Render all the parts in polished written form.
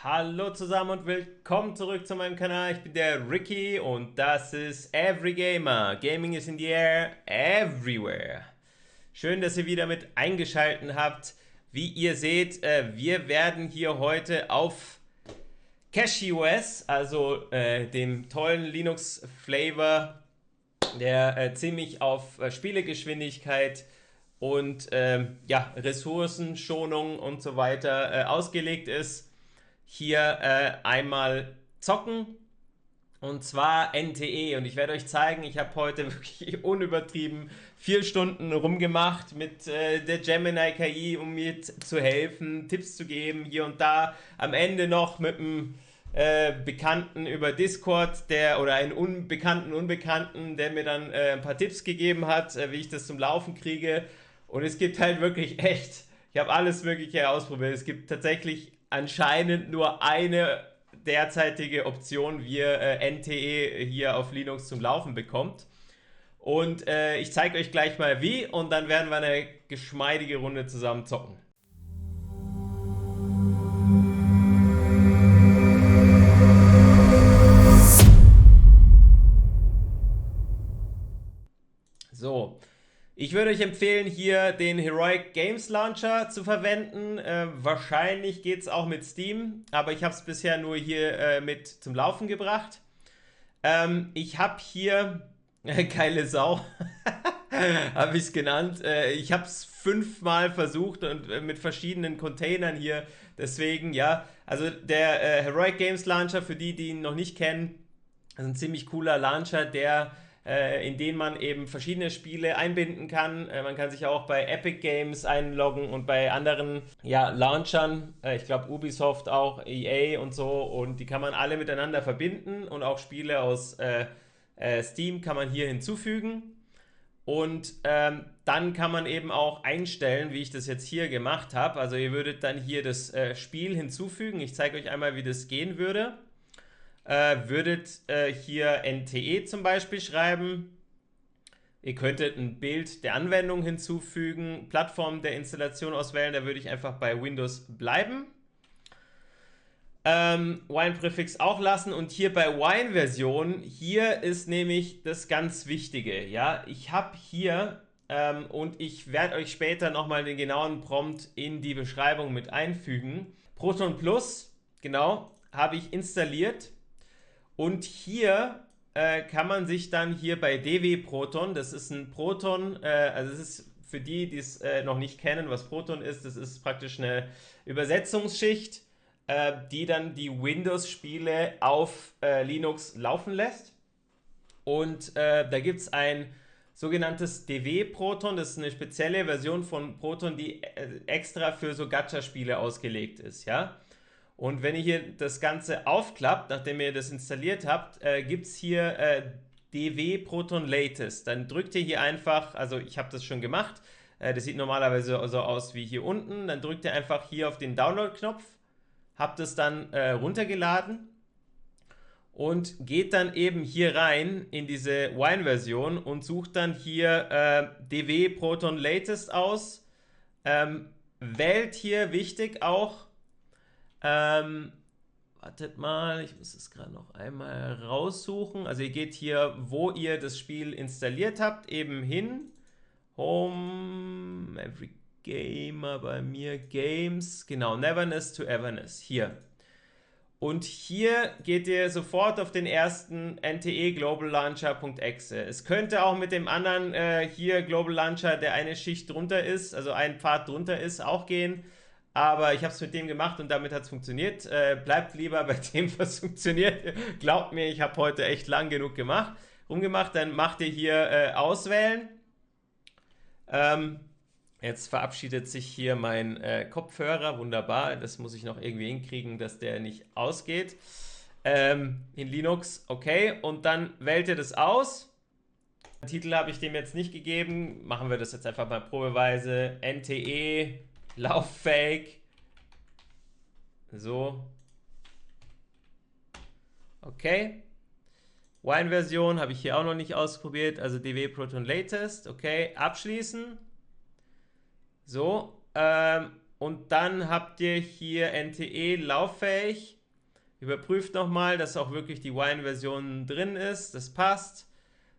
Hallo zusammen und willkommen zurück zu meinem Kanal. Ich bin der Ricky und das ist Every Gamer. Gaming is in the air everywhere. Schön, dass ihr wieder mit eingeschaltet habt. Wie ihr seht, wir werden hier heute auf CashOS, also dem tollen Linux-Flavor, der ziemlich auf Spielegeschwindigkeit und Ressourcenschonung und so weiter ausgelegt ist, hier einmal zocken, und zwar NTE. Und ich werde euch zeigen, ich habe heute wirklich unübertrieben 4 Stunden rumgemacht mit der Gemini KI, um mir zu helfen, Tipps zu geben, hier und da. Am Ende noch mit einem Bekannten über Discord, oder einen Unbekannten, der mir dann ein paar Tipps gegeben hat, wie ich das zum Laufen kriege. Und es gibt halt wirklich echt, ich habe alles Mögliche ausprobiert. Es gibt tatsächlich anscheinend nur eine derzeitige Option, wie ihr NTE hier auf Linux zum Laufen bekommt. Und ich zeige euch gleich mal wie, und dann werden wir eine geschmeidige Runde zusammen zocken. So, ich würde euch empfehlen, hier den Heroic Games Launcher zu verwenden. Wahrscheinlich geht es auch mit Steam, aber ich habe es bisher nur hier mit zum Laufen gebracht. Ich habe hier, geile Sau, habe ich es genannt. Ich habe es 5-mal versucht und mit verschiedenen Containern hier. Deswegen, ja, also der Heroic Games Launcher, für die, die ihn noch nicht kennen, ist ein ziemlich cooler Launcher, in den man eben verschiedene Spiele einbinden kann. Man kann sich auch bei Epic Games einloggen und bei anderen Launchern, ich glaube Ubisoft auch, EA und so, und die kann man alle miteinander verbinden, und auch Spiele aus Steam kann man hier hinzufügen. Und dann kann man eben auch einstellen, wie ich das jetzt hier gemacht habe. Also ihr würdet dann hier das Spiel hinzufügen. Ich zeige euch einmal, wie das gehen würde. Würdet hier NTE zum Beispiel schreiben. Ihr könntet ein Bild der Anwendung hinzufügen, Plattform der Installation auswählen, da würde ich einfach bei Windows bleiben. Wine-Präfix auch lassen, und hier bei Wine-Version, hier ist nämlich das ganz Wichtige. Ja? Ich habe hier, und ich werde euch später nochmal den genauen Prompt in die Beschreibung mit einfügen, Proton Plus, genau, habe ich installiert. Und hier kann man sich dann hier bei DW Proton, das ist ein Proton, also es ist für die, die es noch nicht kennen, was Proton ist, das ist praktisch eine Übersetzungsschicht, die dann die Windows-Spiele auf Linux laufen lässt. Und da gibt es ein sogenanntes DW Proton, das ist eine spezielle Version von Proton, die extra für so Gacha-Spiele ausgelegt ist, ja. Und wenn ihr hier das Ganze aufklappt, nachdem ihr das installiert habt, gibt es hier DW Proton Latest. Dann drückt ihr hier einfach, also ich habe das schon gemacht, das sieht normalerweise so aus wie hier unten. Dann drückt ihr einfach hier auf den Download-Knopf, habt es dann runtergeladen und geht dann eben hier rein in diese Wine-Version und sucht dann hier DW Proton Latest aus. Wählt hier, wichtig auch, wartet mal, ich muss es gerade noch einmal raussuchen. Also ihr geht hier, wo ihr das Spiel installiert habt, eben hin. Home, Every Gamer, bei mir Games, genau, Neverness to Everness, hier. Und hier geht ihr sofort auf den ersten NTE Global Launcher.exe. Es könnte auch mit dem anderen hier Global Launcher, der eine Schicht drunter ist, also ein Pfad drunter ist, auch gehen. Aber ich habe es mit dem gemacht und damit hat es funktioniert. Bleibt lieber bei dem, was funktioniert. Glaubt mir, ich habe heute echt lang genug rumgemacht. Dann macht ihr hier Auswählen. Jetzt verabschiedet sich hier mein Kopfhörer. Wunderbar. Das muss ich noch irgendwie hinkriegen, dass der nicht ausgeht. In Linux. Okay. Und dann wählt ihr das aus. Den Titel habe ich dem jetzt nicht gegeben. Machen wir das jetzt einfach mal probeweise. NTE. Lauffähig. So. Okay. Wine-Version habe ich hier auch noch nicht ausprobiert. Also DW Proton Latest. Okay. Abschließen. So. Und dann habt ihr hier NTE lauffähig. Überprüft nochmal, dass auch wirklich die Wine-Version drin ist. Das passt.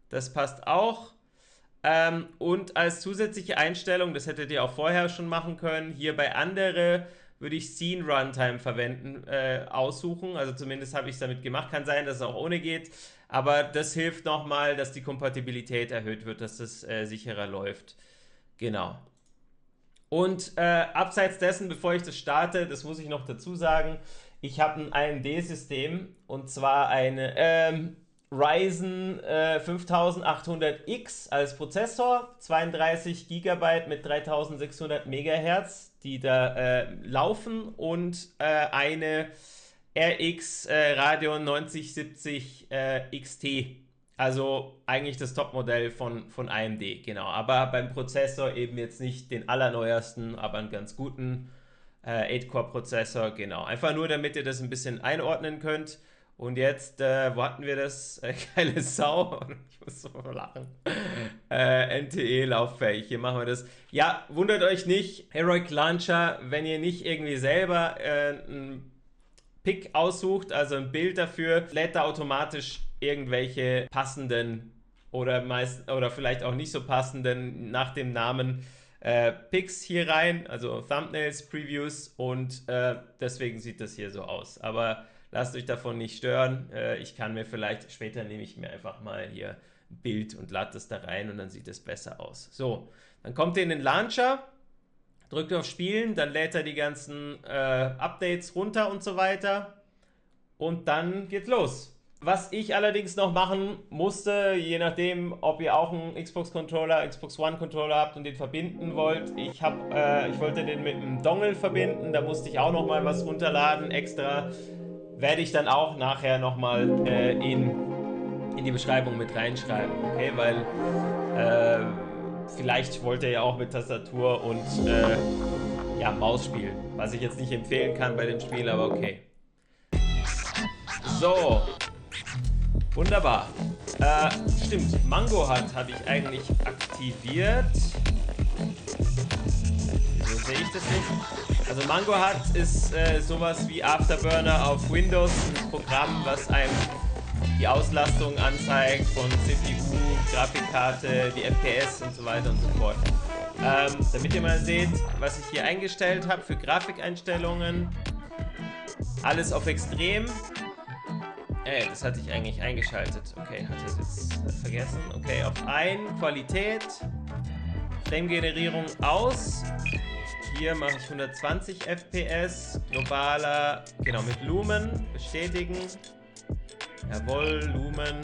Das passt auch. Und als zusätzliche Einstellung, das hättet ihr auch vorher schon machen können, hier bei andere würde ich Scene Runtime verwenden, aussuchen. Also zumindest habe ich es damit gemacht. Kann sein, dass es auch ohne geht. Aber das hilft nochmal, dass die Kompatibilität erhöht wird, dass das sicherer läuft. Genau. Und abseits dessen, bevor ich das starte, das muss ich noch dazu sagen, ich habe ein AMD-System und zwar eine Ryzen 5800X als Prozessor, 32 GB mit 3600 MHz, die da laufen und eine RX Radeon 9070 XT. Also eigentlich das Topmodell von AMD, genau. Aber beim Prozessor eben jetzt nicht den allerneuesten, aber einen ganz guten 8-Core-Prozessor, genau. Einfach nur, damit ihr das ein bisschen einordnen könnt. Und jetzt, wo hatten wir das? Geile Sau. Ich muss so lachen. NTE lauffähig. Hier machen wir das. Ja, wundert euch nicht. Heroic Launcher, wenn ihr nicht irgendwie selber ein Pick aussucht, also ein Bild dafür, lädt er automatisch irgendwelche passenden oder vielleicht auch nicht so passenden nach dem Namen Picks hier rein, also Thumbnails, Previews und deswegen sieht das hier so aus. Aber lasst euch davon nicht stören. Ich kann mir vielleicht, später nehme ich mir einfach mal hier ein Bild und lade das da rein und dann sieht es besser aus. So, dann kommt ihr in den Launcher, drückt auf Spielen, dann lädt er die ganzen Updates runter und so weiter und dann geht's los. Was ich allerdings noch machen musste, je nachdem, ob ihr auch einen Xbox-Controller, Xbox One-Controller habt und den verbinden wollt, ich wollte den mit einem Dongle verbinden, da musste ich auch nochmal was runterladen, extra. Werde ich dann auch nachher nochmal in die Beschreibung mit reinschreiben, okay? Weil vielleicht wollt ihr ja auch mit Tastatur und ja, Maus spielen, was ich jetzt nicht empfehlen kann bei dem Spiel, aber okay. So, wunderbar. Stimmt, Mango hatte ich eigentlich aktiviert. Wieso sehe ich das nicht? Also Mango ist sowas wie Afterburner auf Windows, ein Programm, was einem die Auslastung anzeigt von CPU, Grafikkarte, die FPS und so weiter und so fort. Damit ihr mal seht, was ich hier eingestellt habe für Grafikeinstellungen. Alles auf Extrem. Das hatte ich eigentlich eingeschaltet. Okay, hatte es jetzt vergessen. Okay, auf 1, Qualität, Frame-Generierung aus. Hier mache ich 120 FPS, globaler, genau, mit Lumen, bestätigen. Jawohl, Lumen.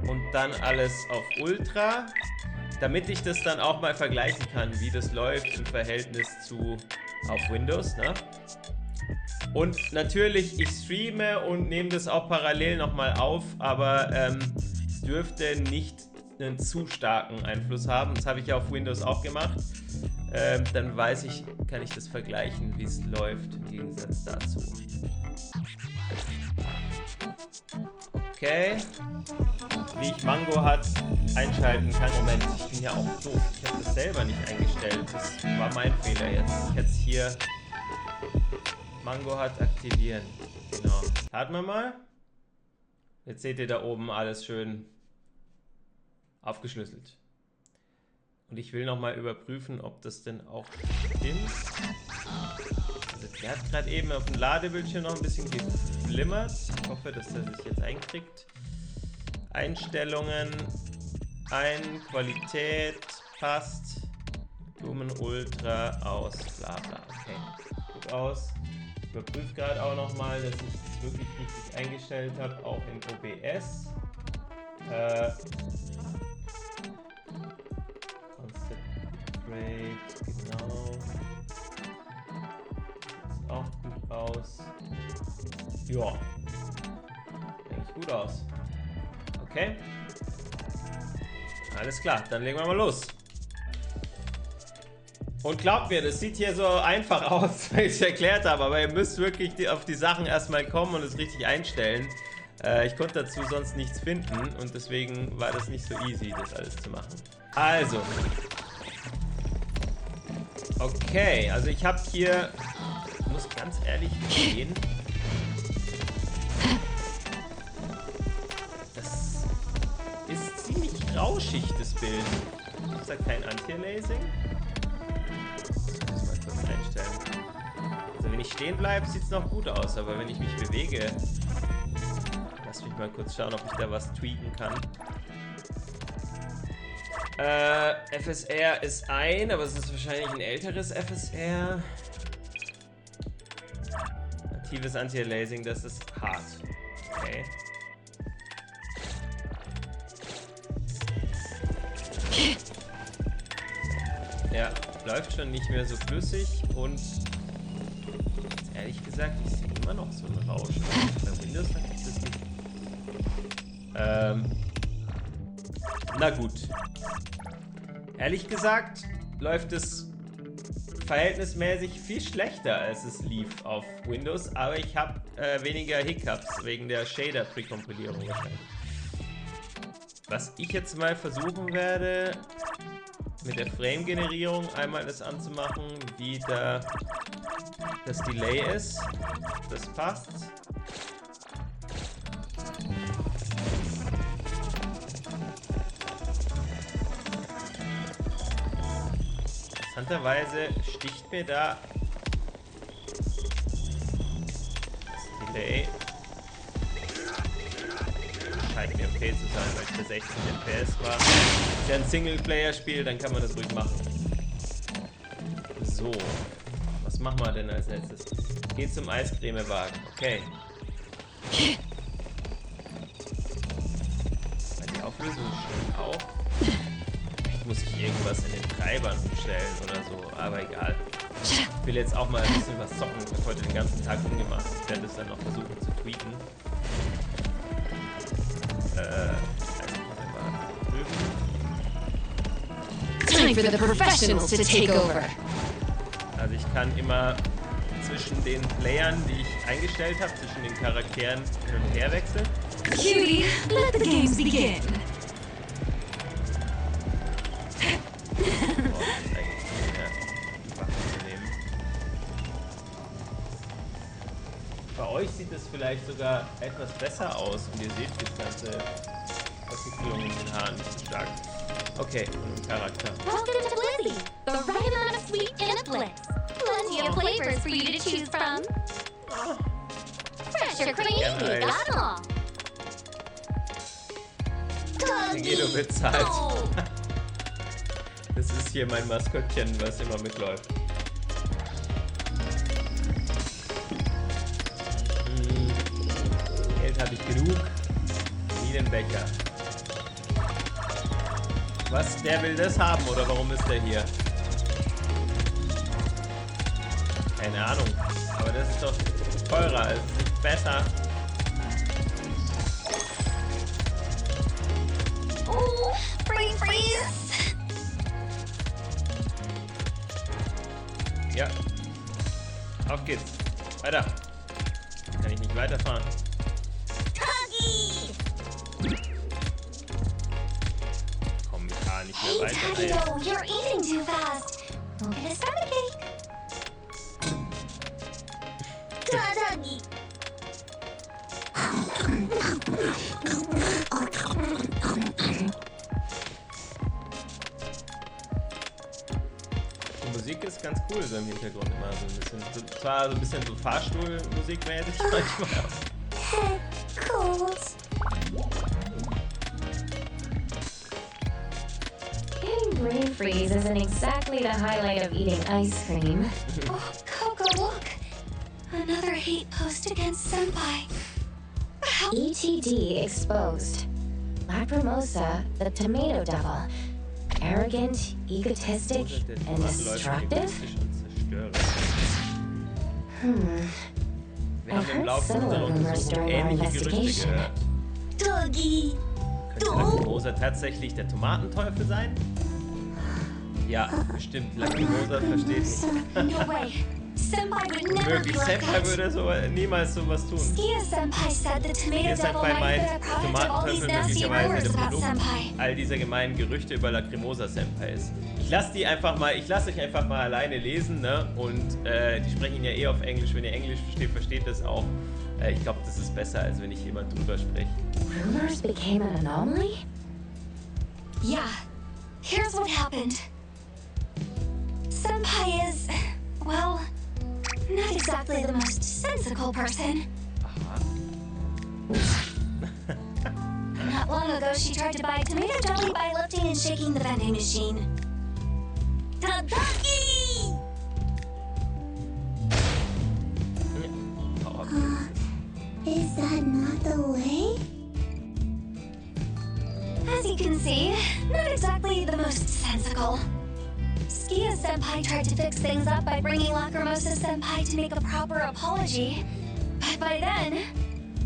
Und dann alles auf Ultra, damit ich das dann auch mal vergleichen kann, wie das läuft im Verhältnis zu auf Windows, ne? Und natürlich, ich streame und nehme das auch parallel nochmal auf, aber es dürfte nicht einen zu starken Einfluss haben. Das habe ich ja auf Windows auch gemacht. Dann kann ich das vergleichen, wie es läuft im Gegensatz dazu. Okay. Wie ich Mango einschalten kann. Moment, ich bin ja auch doof. Ich habe das selber nicht eingestellt. Das war mein Fehler jetzt. Ich hätte es hier Mango aktivieren. Genau. Starten wir mal. Jetzt seht ihr da oben alles schön aufgeschlüsselt. Und ich will nochmal überprüfen, ob das denn auch stimmt. Also der hat gerade eben auf dem Ladebildschirm noch ein bisschen geflimmert. Ich hoffe, dass er sich jetzt einkriegt. Einstellungen Qualität passt. Lumen Ultra aus. Bla bla. Okay. Gut aus. Ich überprüfe gerade auch nochmal, dass ich es wirklich richtig eingestellt habe, auch in OBS. Concentrate, genau. Sieht auch gut aus. Ja. Sieht eigentlich gut aus. Okay. Alles klar, dann legen wir mal los. Und glaubt mir, das sieht hier so einfach aus, weil ich es erklärt habe, aber ihr müsst wirklich auf die Sachen erstmal kommen und es richtig einstellen. Ich konnte dazu sonst nichts finden und deswegen war das nicht so easy, das alles zu machen. Also. Okay, also ich habe hier Ich muss ganz ehrlich gestehen, das ist ziemlich rauschig, das Bild. Ist da kein Anti-Aliasing? Mal kurz einstellen. Also wenn ich stehen bleibe, sieht es noch gut aus, aber wenn ich mich bewege... Lass mich mal kurz schauen, ob ich da was tweaken kann. FSR ist ein, aber es ist wahrscheinlich ein älteres FSR. Natives Anti-Aliasing, das ist hart. Okay. Ja, läuft schon nicht mehr so flüssig und ehrlich gesagt, ich sehe immer noch so einen Rausch. Bei Windows gibt es das nicht. Na gut. Ehrlich gesagt läuft es verhältnismäßig viel schlechter, als es lief auf Windows, aber ich habe weniger Hiccups wegen der Shader-Präkompilierung wahrscheinlich. Was ich jetzt mal versuchen werde, mit der Frame-Generierung einmal das anzumachen, wie da das Delay ist. Das passt. Interessanterweise sticht mir da das Delay. Scheint mir okay zu sein, weil es bei 16 FPS war. Ist ja ein Singleplayer-Spiel, dann kann man das ruhig machen. So, was machen wir denn als letztes? Geht zum Eiscremewagen, okay. Die Auflösung stimmt auch. Muss ich irgendwas in den Treibern umstellen oder so, aber egal. Ich will jetzt auch mal ein bisschen was zocken. Ich habe heute den ganzen Tag rumgemacht. Ich werde es dann noch versuchen zu tweaken. Time for the professionals to take over. Also ich kann immer zwischen den Playern, die ich eingestellt habe, zwischen den Charakteren hin und her wechseln. Cutie, let the games begin. Bei euch sieht es vielleicht sogar etwas besser aus und ihr seht das ganze Verwicklung in den Haaren nicht so stark. Okay, und ein Charakter. Welcome to Blizzy, the right amount of sweet and bliss. Plenty of flavors for you to choose from. Fresh or creamy, we got 'em all. Guido bezahlt. Das ist hier mein Maskottchen, was immer mitläuft. Geld habe ich genug. Wie den Bäcker. Was? Der will das haben oder warum ist der hier? Keine Ahnung. Aber das ist doch teurer. Es ist nicht besser. Oh, freeze! Ja. Auf geht's. Weiter. Kann ich nicht weiterfahren. Huggy! Komm, ich fahre nicht mehr Hey, weiter. Teddy-O, you're eating too fast. Look at the stomachache. Huggy! Die Musik ist ganz cool so im Hintergrund immer so ein bisschen. Zwar so ein bisschen so Fahrstuhlmusikmäßig manchmal. Cold. Getting brain freeze isn't exactly the highlight of eating ice cream. Oh, Coco, look. Another hate post against Senpai. How? ETD exposed. Lacrimosa, the tomato devil. Arrogant, egotistic, and destructive? Wir haben im Laufe unserer Untersuchung ähnliche Gerüchte gehört. Doggy. Könnte Lacrimosa tatsächlich der Tomatenteufel sein? Ja, bestimmt. Lacrimosa versteht nicht. No way. Senpai would never be Möglich, like Senpai that. würde niemals sowas tun. Skia Senpai said the tomato Hier devil Senpai might meint, have been a product of all these Tomatenteufel nasty möglicherweise rumors ein about Produkt Senpai. all dieser gemeinen Gerüchte über Lacrimosa Senpai ist. Ich lasse euch einfach mal alleine lesen, ne? Und die sprechen ja eh auf Englisch. Wenn ihr Englisch versteht, versteht das auch. Ich glaube, das ist besser, als wenn ich jemand drüber spreche. Rumors became an anomaly? Yeah. Here's what happened. Senpai is, well, not exactly the most sensical person. Not long ago, she tried to buy tomato jelly by lifting and shaking the vending machine. Tadaki! Is that not the way? As you can see, not exactly the most sensical. Skia Senpai tried to fix things up by bringing Lacrimosa Senpai to make a proper apology. But by then,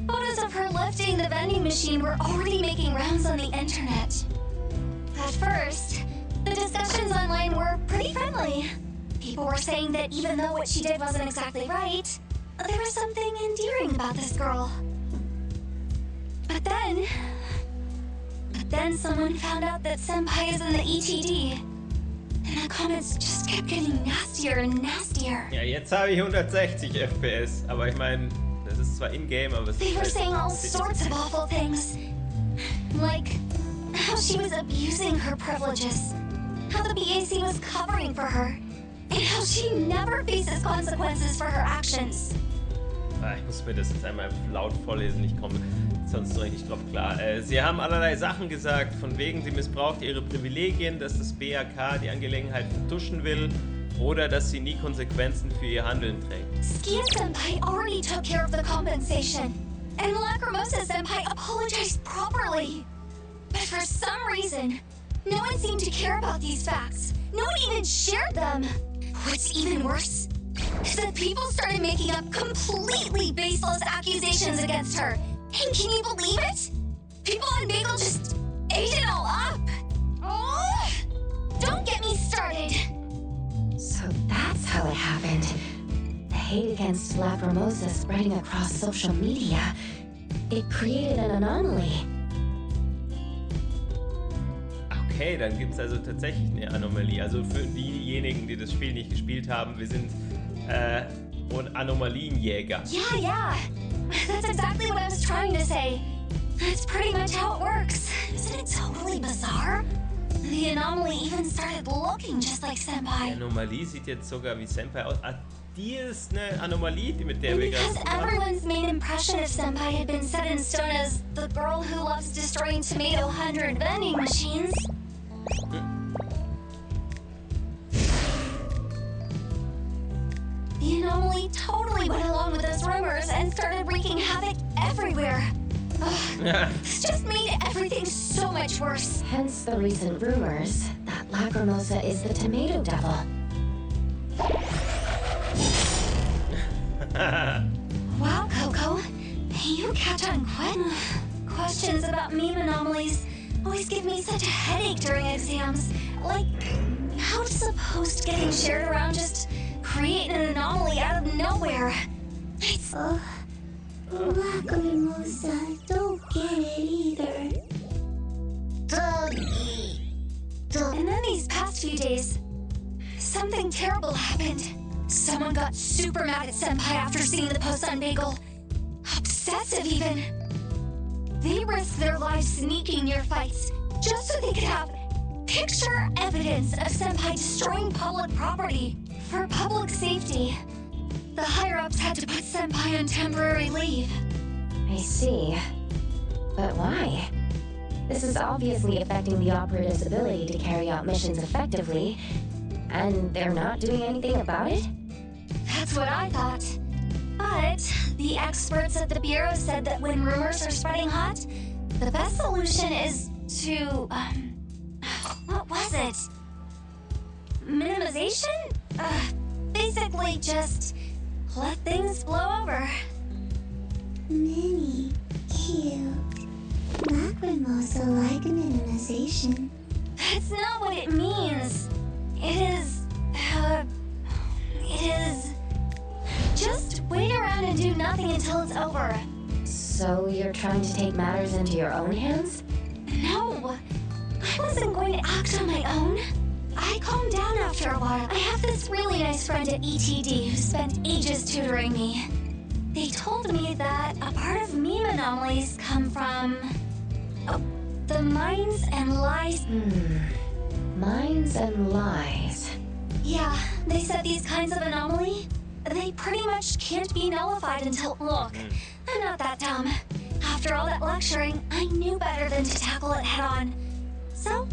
photos of her lifting the vending machine were already making rounds on the internet. At first, the discussions online were pretty friendly. People were saying that even though what she did wasn't exactly right, there was something endearing about this girl. But then someone found out that Senpai is in the ETD. And the comments just kept getting nastier and nastier. Ja, jetzt habe ich 160 FPS, aber ich meine, das ist zwar in-game, aber es They ist were halt saying all sorts of awful things. Like how she was abusing her privileges, how the BAC was covering for her, and how she never faces consequences for her actions. Ich muss mir das jetzt einmal laut vorlesen, ich komme sonst noch nicht drauf klar. Sie haben allerlei Sachen gesagt, von wegen sie missbraucht ihre Privilegien, dass das BAK die Angelegenheit vertuschen will oder dass sie nie Konsequenzen für ihr Handeln trägt. Skia Senpai already took care of the compensation, and Lacrimosa Senpai apologized properly. But for some reason, no one seemed to care about these facts. No one even shared them. What's even worse is that people started making up completely baseless accusations against her. And can you believe it? People on Bagel just ate it all up. Oh, don't get me started. So that's how it happened. The hate against Lacrimosa spreading across social media. It created an anomaly. Okay, dann gibt es also tatsächlich eine Anomalie. Also für diejenigen, die das Spiel nicht gespielt haben, wir sind Anomalienjäger. Yeah. That's exactly what I was trying to say. That's pretty much how it works. Isn't it totally bizarre? The anomaly even started looking just like Die Senpai. Anomalie sieht jetzt sogar wie Senpai aus. Ah, die ist eine Anomalie, mit der And wir because gerade... everyone's main impression of Senpai had been set in stone as the girl who loves destroying tomato 100 vending machines. The anomaly totally went along with those rumors and started wreaking havoc everywhere. Ugh, this just made everything so much worse. Hence the recent rumors that Lacrimosa is the tomato devil. Wow, Coco. You catch on quick. Questions about meme anomalies always give me such a headache during exams. Like, how does a post getting shared around just create an anomaly out of nowhere? It's... Lacrimosa, don't get it either. And then these past few days, something terrible happened. Someone got super mad at Senpai after seeing the post on Bagel. Obsessive, even. They risked their lives sneaking near fights just so they could have picture evidence of Senpai destroying public property. For public safety, the higher-ups had to put Senpai on temporary leave. I see. But why? This is obviously affecting the operative's ability to carry out missions effectively, and they're not doing anything about it? That's what I thought. But the experts at the Bureau said that when rumors are spreading hot, the best solution is to, what was it? Minimization? Basically just let things blow over. Minnie, cute. Lacrimosa like minimization. That's not what it means. It is on and do nothing until it's over. So you're trying to take matters into your own hands? No, I wasn't going to act on my own. I calmed down after a while. I have this really nice friend at ETD who spent ages tutoring me. They told me that a part of meme anomalies come from... the minds and lies. Minds and lies. Yeah, they said these kinds of anomaly, they pretty much can't be nullified until... Look, I'm not that dumb. After all that lecturing, I knew better than to tackle it head-on. So,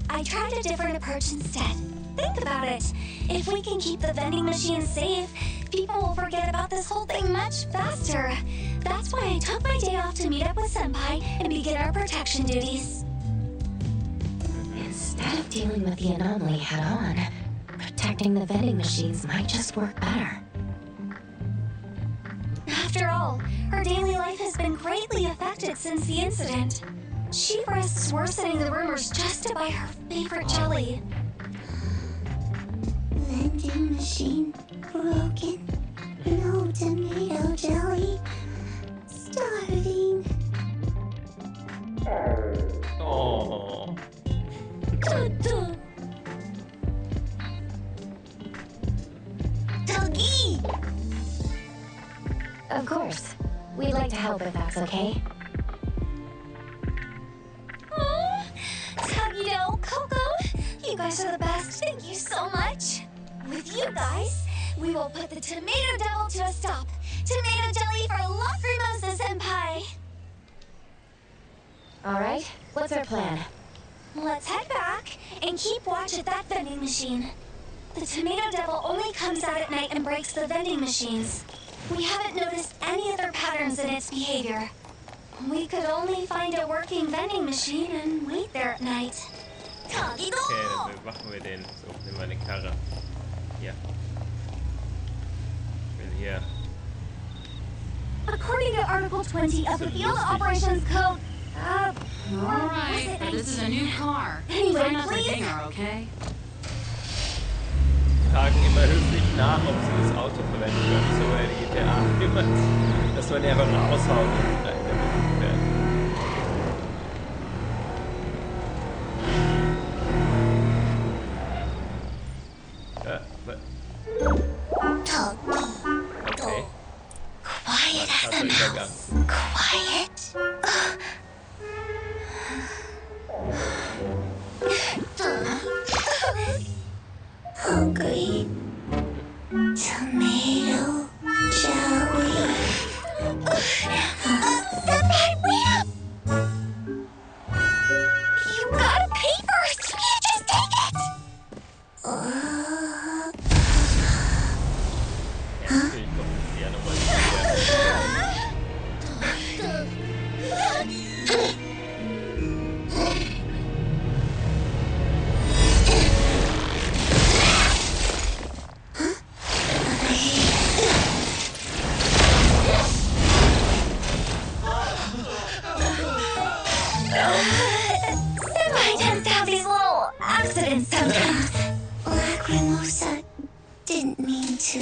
I tried a different approach instead. Think about it. If we can keep the vending machines safe, people will forget about this whole thing much faster. That's why I took my day off to meet up with Senpai and begin our protection duties. Instead of dealing with the anomaly head-on, protecting the vending machines might just work better. After all, her daily life has been greatly affected since the incident. She risks worsening the rumors just to buy her favorite jelly. Vending machine broken. No tomato jelly. Starving. Oh. Doggy! Of course. We'd like to help if that's okay. Tuggy-do, Coco, you guys are the best. Thank you so much. With you guys, we will put the Tomato Devil to a stop. Tomato jelly for Lacrimosa Senpai. Alright, what's our plan? Let's head back and keep watch at that vending machine. The Tomato Devil only comes out at night and breaks the vending machines. We haven't noticed any other patterns in its behavior. We could only find a working vending machine and wait there at night. Okay, dann bewachen wir den. So, nimm meine Karre. Hier. Ich will hier. According to Article 20 of the Field Operations Code, All right, but this is a new car. Anyway, Try not to please. ding her, okay? Fragen immer höflich nach, ob sie das Auto verwenden können. So bei GTA immer, dass man die einfach raushauen und rein damit fährt. Okay. quiet as a Krasser Übergang. mouse. Quiet. Hungry. Tomato jelly. Senpai, wait up! You gotta pay first! You can't just take it! Ja, natürlich kommt es ja nochmal wieder. Senpai tends to have these little accidents sometimes. Lacrimosa didn't mean to.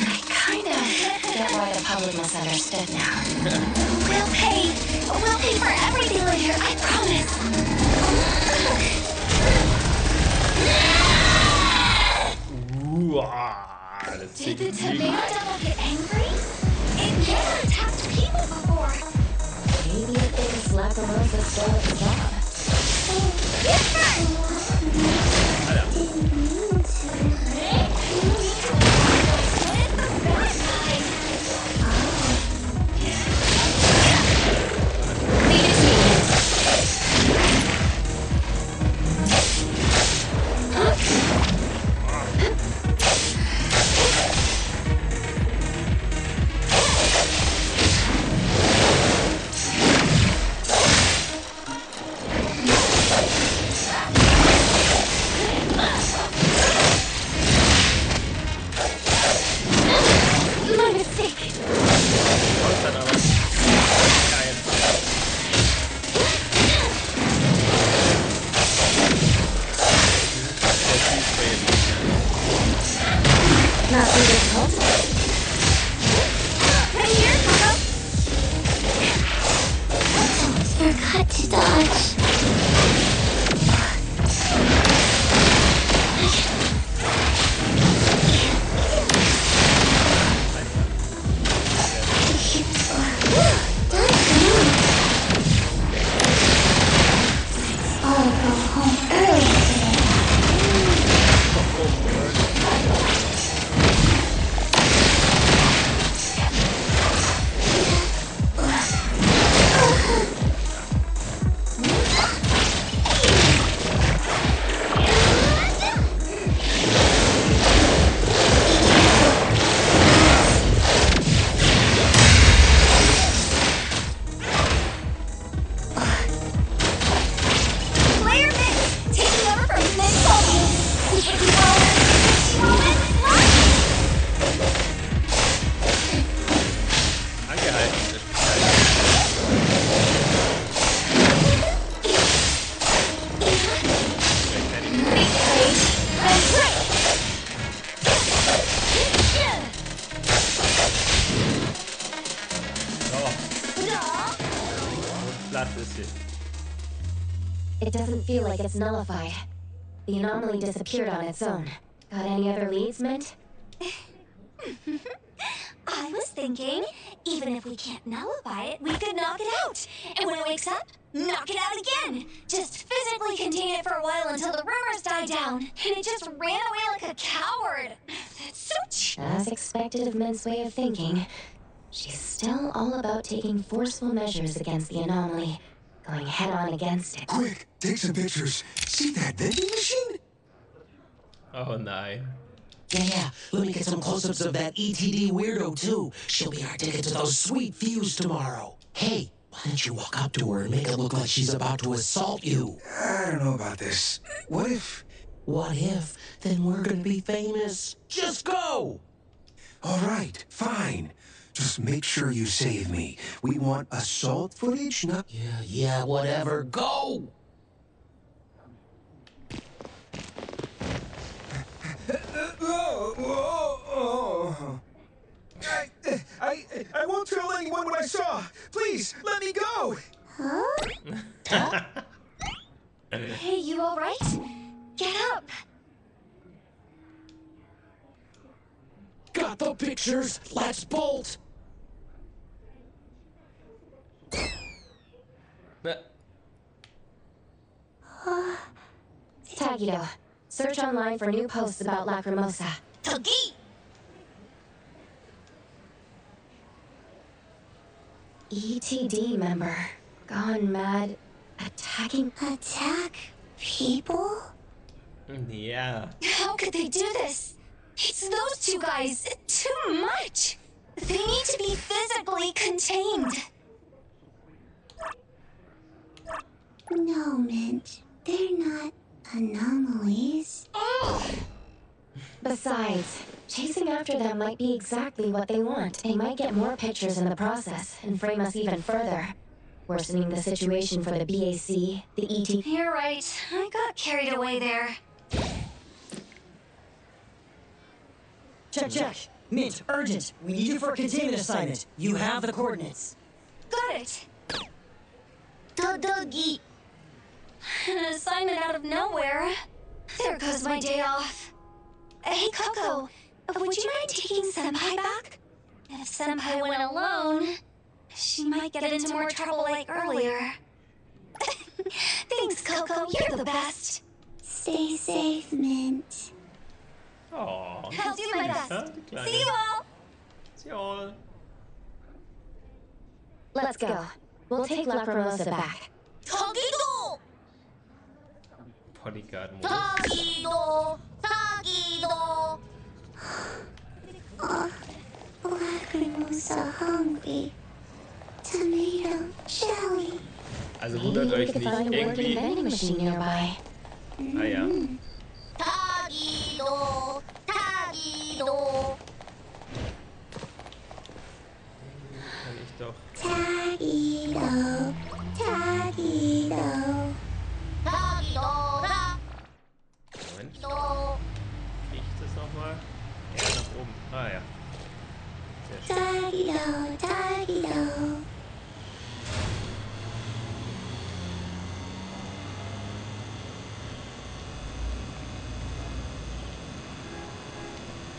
I kinda get why the public misunderstood now. We'll pay. We'll pay for everything later, I promise. Das Did the klingt tomato wie... devil get angry? It never attacked people before. Maybe it thinks Lacrimosa stole its job. Not so difficult. Right here, Coco. Forgot to dodge. I'll go home early today. Player Mix, taking over from Mix Bobby. Wiki Roman, Angehalten. and play. Platt ist sie. It doesn't feel like it's nullified. The anomaly disappeared on its own. Got any other leads, Mint? I was thinking, even if we can't nullify it, we could knock it out. And when it wakes up, knock it out again. Just physically contain it for a while until the rumors die down. And it just ran away like a coward. That's so As expected of Mint's way of thinking, she's still all about taking forceful measures against the anomaly, going head-on against it. Quick, take some pictures. See that vending machine? Oh nein. Yeah, let me get some close-ups of that ETD weirdo, too. She'll be our ticket to those sweet views tomorrow. Hey, why don't you walk up to her and make it look like she's about to assault you? I don't know about this. What if... What if? Then we're gonna be famous. Just go! All right, fine. Just make sure you save me. We want assault footage, not... Yeah, whatever. Go! I won't tell anyone what I saw. Please, let me go. Hey, you alright? Get up. Got the pictures. Let's bolt. Tagido, search online for new posts about Lacrimosa. Togi! ETD member, gone mad, attacking. Attack people? Ja. How could they do this? It's those two guys. Too much. They need to be physically contained. No, Mint. They're not anomalies. Besides, chasing after them might be exactly what they want. They might get more pictures in the process and frame us even further, worsening the situation for the BAC, the ET. You're right. I got carried away there. Check. Mint, urgent. We need you for a containment assignment. You have the coordinates. Got it. Togi. An assignment out of nowhere. There goes my day off. Hey, Coco. Would you mind taking Senpai back? If Senpai went alone, she might get into more trouble like earlier. Thanks, Coco. You're the best. Stay safe, Mint. Oh. I'll do my best. Ja, die Kleine. See you all. See you all. Let's go. We'll take Lacrimosa back. Togido! Bodyguard-Modus. Togido! Togido! Lacrimosa hungry. Tomato jelly. Also Maybe wundert we euch could nicht. find a working Irgendwie. vending machine nearby. Ah ja. Tagido! Tagido! Kann ich doch. Tagido. Tagido. Tagidora! Moment. Do! Krieg ich das nochmal? Ja, nach oben. Ah ja. Sehr schön. Tagido, Tagido.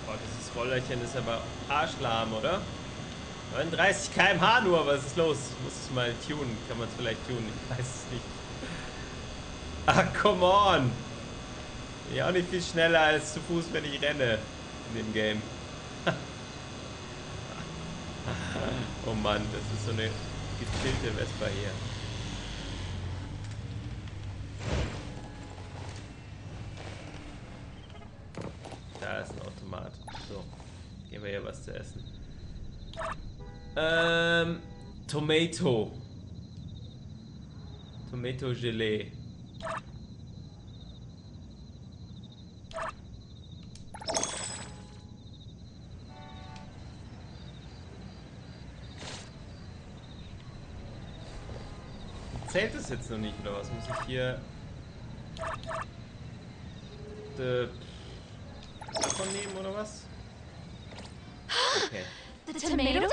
Oh, dieses Rollerchen ist aber arschlahm, oder? 39 km/h nur, was ist los? Ich muss es mal tunen. Kann man es vielleicht tunen? Ich weiß es nicht. Ah, come on! Bin ja auch nicht viel schneller als zu Fuß, wenn ich renne in dem Game. Oh Mann, das ist so eine gechillte Vespa hier. Da ist ein Automat. So, geben wir hier was zu essen. Tomato. Tomato Gelee. Zählt es jetzt noch nicht, oder was? Muss ich hier davon nehmen, oder was? Okay. The tomato devil?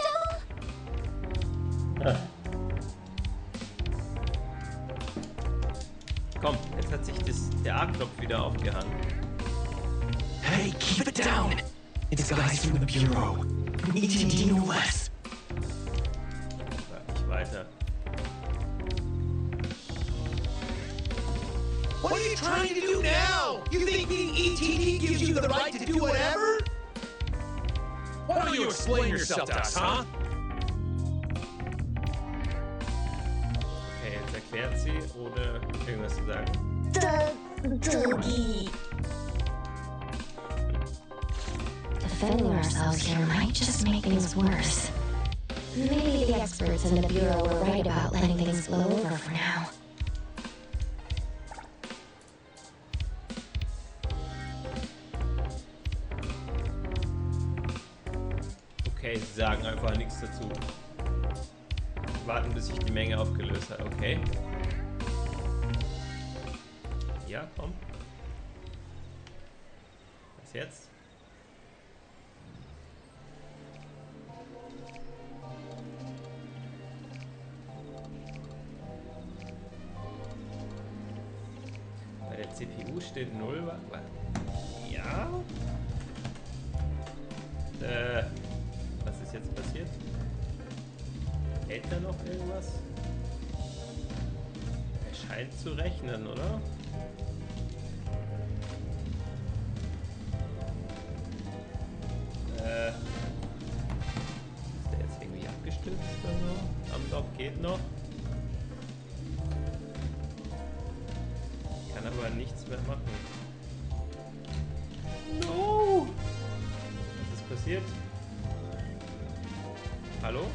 Komm, jetzt hat sich der A-Knopf wieder aufgehangen. Hey, keep it down. It's guys from the Bureau. ETD no less. Nicht weiter. What are you trying to do now? You think being ETD gives you the right to do whatever? Why don't you explain yourself to us, huh? Okay, jetzt erklärt sie, ohne irgendwas zu sagen. Dougie. Defending ourselves here might just make things worse. Maybe the experts in the Bureau were right about letting things blow over for now. Okay, sie sagen einfach nichts dazu. Warten, bis sich die Menge aufgelöst hat. Okay. Ja, komm. Was jetzt? Bei der CPU steht 0. Ja? Was ist jetzt passiert? Hält da noch irgendwas? Er scheint zu rechnen, oder? Ist der jetzt irgendwie abgestürzt oder so? Am Dock geht noch. Kann aber nichts mehr machen. No! Was ist passiert? Hallo?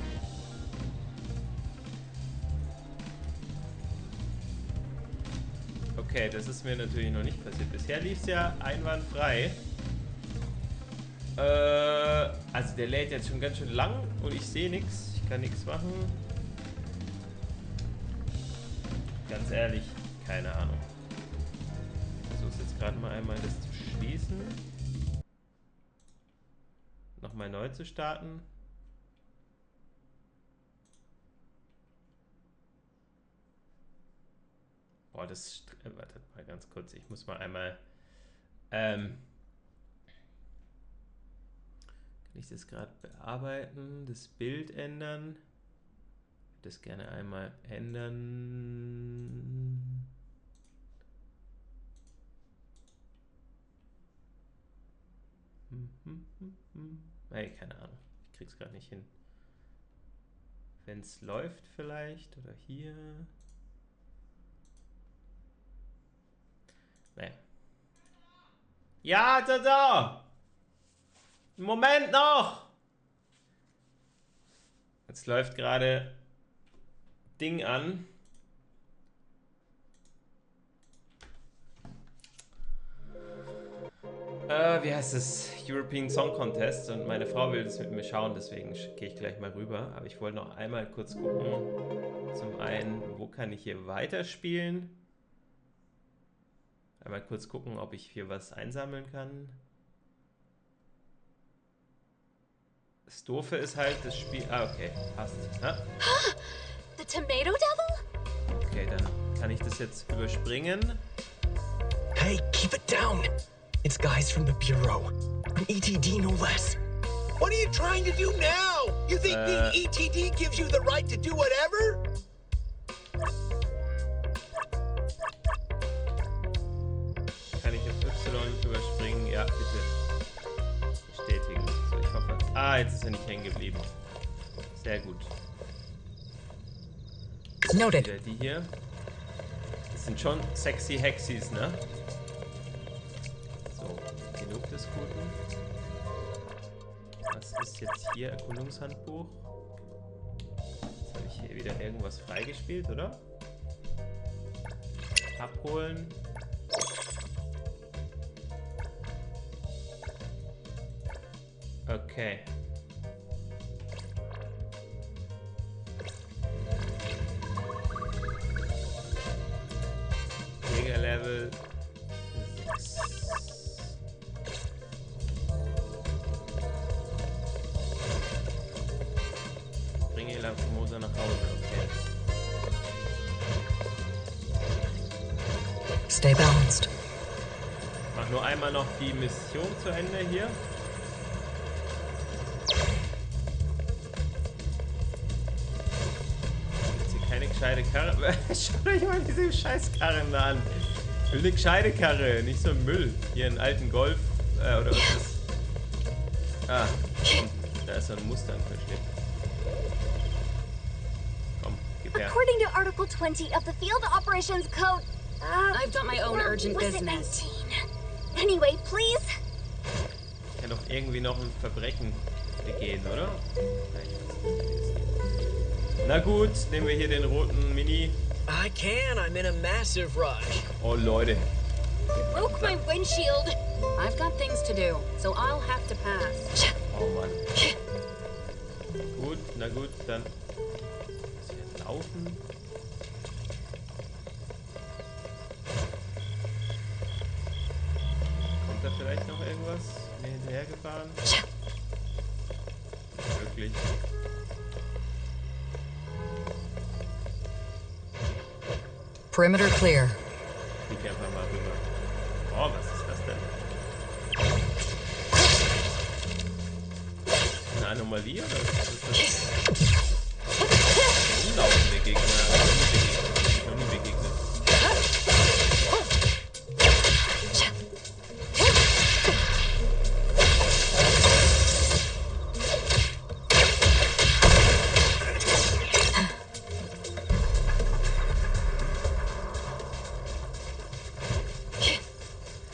Okay, das ist mir natürlich noch nicht passiert. Bisher lief es ja einwandfrei. Also der lädt jetzt schon ganz schön lang und ich sehe nichts. Ich kann nichts machen. Ganz ehrlich, keine Ahnung. Ich versuche jetzt gerade mal einmal das zu schließen. Nochmal neu zu starten. Boah, das... wartet mal ganz kurz. Ich muss mal einmal... kann ich das gerade bearbeiten? Das Bild ändern? Ich würde das gerne einmal ändern. Hey, keine Ahnung. Ich krieg's gerade nicht hin. Wenn es läuft vielleicht. Oder hier. Nee. Ja, da! Moment noch! Jetzt läuft gerade Ding an. Wie heißt es? European Song Contest. Und meine Frau will das mit mir schauen, deswegen gehe ich gleich mal rüber. Aber ich wollte noch einmal kurz gucken. Zum einen, wo kann ich hier weiterspielen? Einmal kurz gucken, ob ich hier was einsammeln kann. Das Doofe ist halt, das Spiel... Ah, okay, passt. Ja? The Tomato Devil? Okay, dann kann ich das jetzt überspringen. Hey, keep it down. It's guys from the Bureau. An ETD, no less. What are you trying to do now? You think being ETD gives you the right to do whatever? Kann ich jetzt Y überspringen? Ja, bitte. Bestätigen. So, ich hoffe... Ah, jetzt ist er nicht hängen geblieben. Sehr gut. Noted. Wieder die hier. Das sind schon sexy Hexis, ne? So, genug des Guten. Was ist jetzt hier? Erkundungshandbuch. Jetzt habe ich hier wieder irgendwas freigespielt, oder? Abholen. Okay. Level 6. Bringe Lacrimosa nach Hause, okay. Stay balanced. Mach nur einmal noch die Mission zu Ende hier. Jetzt hier keine gescheite Karre. Schaut euch mal diese Scheißkarren da an. Ich will eine gescheite Karre, nicht so ein Müll. Hier einen alten Golf, oder was ist das? Ah, komm, da ist so ein Mustang versteckt. Komm, gib her. According to Article 20 of the Field Operations Code, I've got my own or urgent was it business. 19? Anyway, please. Ich kann doch irgendwie noch ein Verbrechen begehen, oder? Na gut, nehmen wir hier den roten Mini. I can. I'm in a massive rush. Oh, Leute. Broke my windshield. I've got things to do, so I'll have to pass. Oh Mann. Gut, na gut, dann muss ich jetzt laufen. Kommt da vielleicht noch irgendwas mir hinterhergefahren? Wirklich. Perimeter clear. Ich einfach mal rüber. Oh, was ist das denn? Eine Anomalie oder was ist das? Umlaufende Gegner. Noch nie begegnet.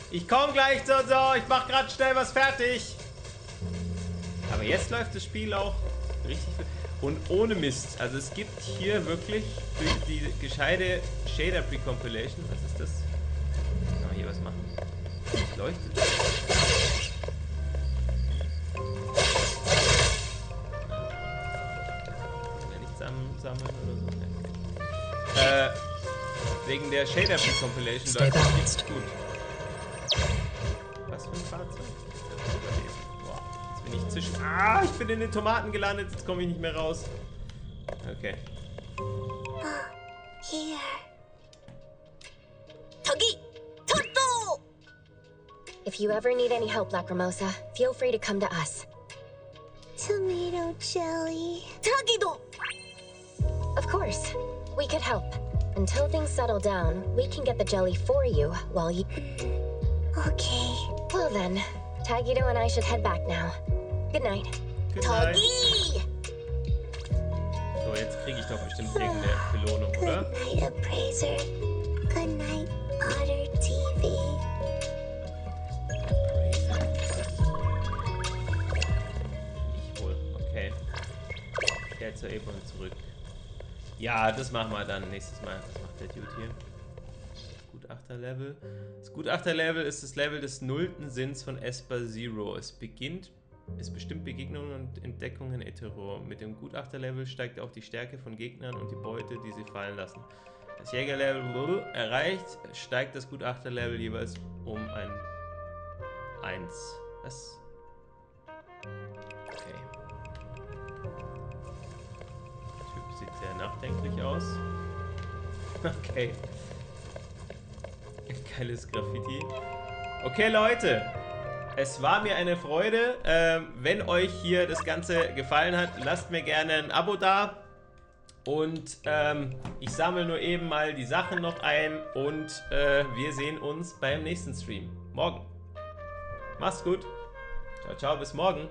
Ich komm gleich, so, ich mach grad schnell was fertig. Aber jetzt läuft das Spiel auch richtig und ohne Mist. Also es gibt hier wirklich die gescheite Shader Pre-Compilation. Was ist das? Kann man hier was machen? Es leuchtet. Kann ja nichts sammeln oder so. Nee. Wegen der Shader Pre-Compilation läuft das richtig gut. Was für ein Fahrzeug? Boah, jetzt bin ich zwischen... Ah, ich bin in den Tomaten gelandet. Jetzt komme ich nicht mehr raus. Okay. Here. Togi! Toto! If you ever need any help, Lacrimosa, feel free to come to us. Tomato jelly. Tagido! Of course, we could help. Until things settle down, we can get the jelly for you while you... Okay. Well then, Tagido and I should head back now. Good night. Good night. Togi! So, jetzt kriege ich doch bestimmt irgendeine Belohnung, oder? Good night, Appraiser. Good night, Otter TV. Ich wohl. Okay. Kehrt zur Ebene zurück. Ja, das machen wir dann nächstes Mal. Was macht der Dude hier? Gutachterlevel. Das Gutachterlevel ist das Level des 0. Sinns von Esper Zero. Es bestimmt Begegnungen und Entdeckungen hetero. Mit dem Gutachterlevel steigt auch die Stärke von Gegnern und die Beute, die sie fallen lassen. Das Jägerlevel erreicht, steigt das Gutachterlevel jeweils um ein 1. Was? Okay. Sehr nachdenklich aus. Okay. Geiles Graffiti. Okay, Leute. Es war mir eine Freude. Wenn euch hier das Ganze gefallen hat, lasst mir gerne ein Abo da. Und ich sammle nur eben mal die Sachen noch ein. Und wir sehen uns beim nächsten Stream. Morgen. Macht's gut. Ciao, ciao, bis morgen.